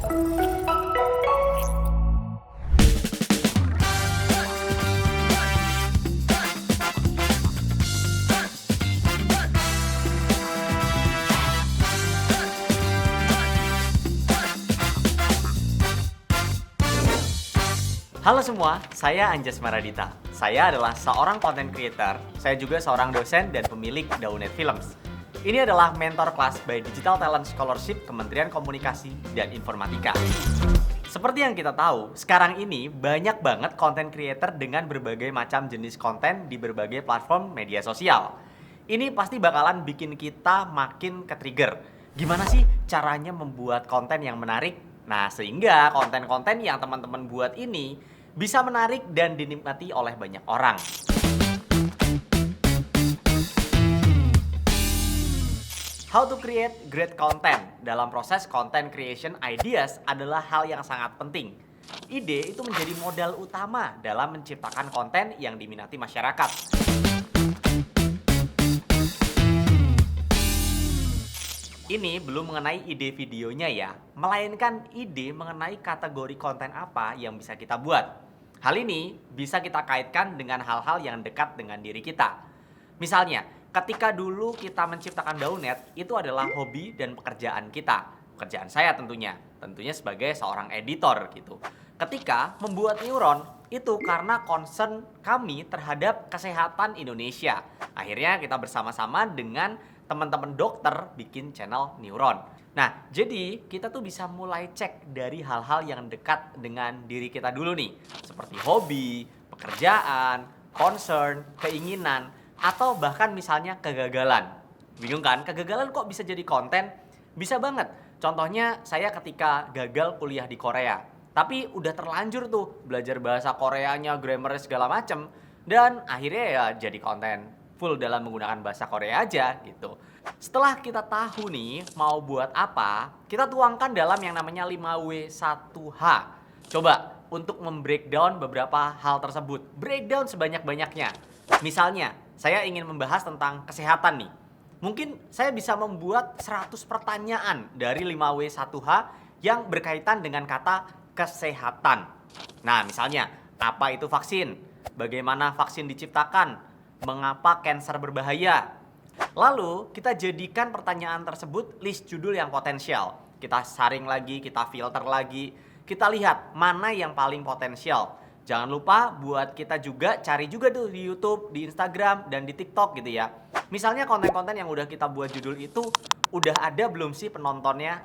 Halo semua, saya Anjas Maradita. Saya adalah seorang content creator, saya juga seorang dosen dan pemilik Daunet Films. Ini adalah mentor kelas by Digital Talent Scholarship Kementerian Komunikasi dan Informatika. Seperti yang kita tahu, sekarang ini banyak banget content creator dengan berbagai macam jenis konten di berbagai platform media sosial. Ini pasti bakalan bikin kita makin ke-trigger. Gimana sih caranya membuat konten yang menarik? Nah, sehingga konten-konten yang teman-teman buat ini bisa menarik dan dinikmati oleh banyak orang. How to create great content dalam proses content creation ideas adalah hal yang sangat penting. Ide itu menjadi modal utama dalam menciptakan konten yang diminati masyarakat. Ini belum mengenai ide videonya ya, melainkan ide mengenai kategori konten apa yang bisa kita buat. Hal ini bisa kita kaitkan dengan hal-hal yang dekat dengan diri kita. Misalnya, ketika dulu kita menciptakan Daunet, itu adalah hobi dan pekerjaan kita. Pekerjaan saya tentunya sebagai seorang editor gitu. Ketika membuat Neuron, itu karena concern kami terhadap kesehatan Indonesia. Akhirnya kita bersama-sama dengan teman-teman dokter bikin channel Neuron. Nah, jadi kita tuh bisa mulai cek dari hal-hal yang dekat dengan diri kita dulu nih. Seperti hobi, pekerjaan, concern, keinginan, atau bahkan misalnya kegagalan. Bingung kan? Kegagalan kok bisa jadi konten? Bisa banget. Contohnya saya ketika gagal kuliah di Korea. Tapi udah terlanjur tuh belajar bahasa Koreanya, grammar segala macem. Dan akhirnya ya jadi konten full dalam menggunakan bahasa Korea aja gitu. Setelah kita tahu nih mau buat apa, kita tuangkan dalam yang namanya 5W1H. Coba untuk membreakdown beberapa hal tersebut. Breakdown sebanyak-banyaknya. Misalnya, saya ingin membahas tentang kesehatan nih. Mungkin saya bisa membuat 100 pertanyaan dari 5W1H yang berkaitan dengan kata kesehatan. Nah, misalnya, apa itu vaksin? Bagaimana vaksin diciptakan? Mengapa kanker berbahaya? Lalu kita jadikan pertanyaan tersebut list judul yang potensial. Kita saring lagi, kita filter lagi. Kita lihat mana yang paling potensial. Jangan lupa buat kita juga cari juga tuh di YouTube, di Instagram, dan di TikTok gitu ya. Misalnya konten-konten yang udah kita buat judul itu udah ada belum sih penontonnya?